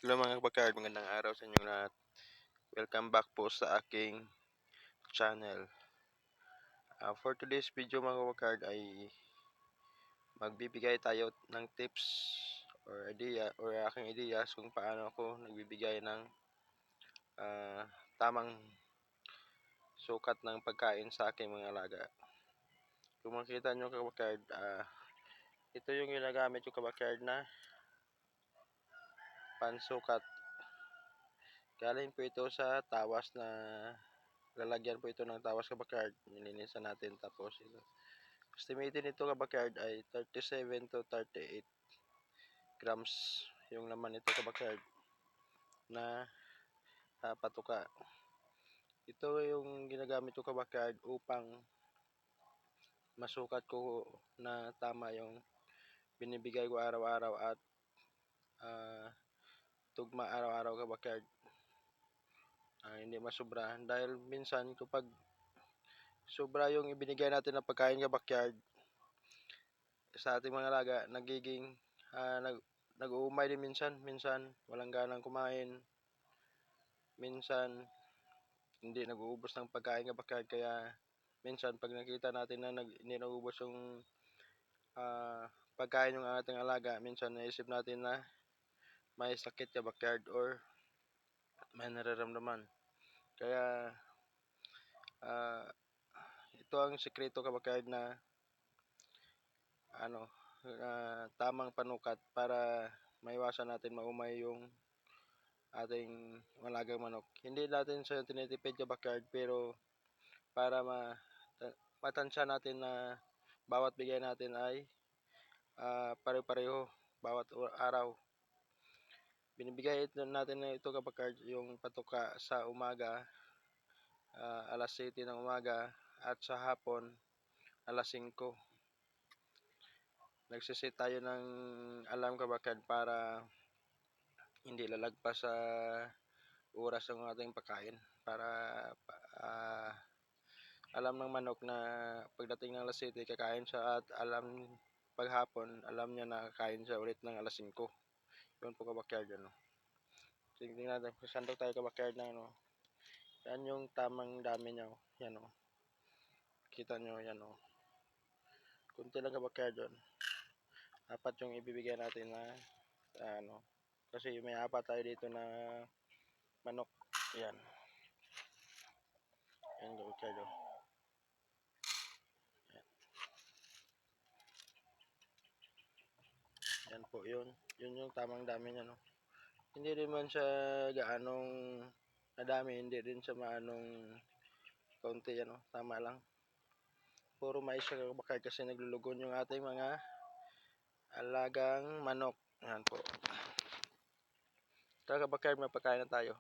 Hello mga kabakard, magandang araw sa inyong lahat. Welcome back po sa aking channel. For today's video mga kabakard ay magbibigay tayo ng tips or idea or aking ideas kung paano ako nagbibigay ng tamang sukat ng pagkain sa aking mga alaga. Kung makita nyo kabakard, ito yung ginagamit yung kabakard na pansukat. Galing po ito sa tawas na lalagyan po ito ng tawas kabakard. Nilinisan natin tapos ito. Estimated nito kabakard ay 37 to 38 grams yung laman nito kabakard na patuka. Ito yung ginagamit ko kabakard upang masukat ko na tama yung binibigay ko araw-araw at tugma araw-araw kabakard. Hindi masobra dahil minsan kapag sobra yung ibinigay natin na pagkain kabakard sa ating mga alaga, nagiging nag-uumay din minsan walang ganang kumain, minsan hindi nag-uubos ng pagkain kabakard. Kaya minsan pag nakita natin na hindi nag-uubos yung pagkain yung ating alaga, minsan naisip natin na may sakit kabakard or may nararamdaman. Kaya ito ang sikreto kabakard na tamang panukat para maiwasan natin maumay yung ating malagang manok. Hindi natin siya tinitipid kabakard, pero para matansya natin na bawat bigay natin ay pare-pareho bawat araw. Binibigay natin na ito kabakard yung patuka sa umaga, alas 7 ng umaga, at sa hapon alas 5. Nagsiset tayo ng alarm kabakard para hindi lalagpas sa oras ng ating pagkain, para alam ng manok na pagdating ng alas 7 kakain siya, at alam paghapon alam niya na kakain siya ulit ng alas 5. Yun po kabakard. Tingnan natin kung saan tayo kabakard na yan yung tamang dami niya. Yan kita nyo, yan kunti lang kabakard yun. Apat yung ibibigay natin na kasi may apat tayo dito na manok. Yan kabakard. Yan po yun yung tamang dami niya Hindi rin man siya gaanong nadami, hindi rin siya maanong kaunti. Tama lang. Puro mais siya kabakard kasi naglulugon yung ating mga alagang manok. Yan po. Tara kabakard, mapakain na tayo.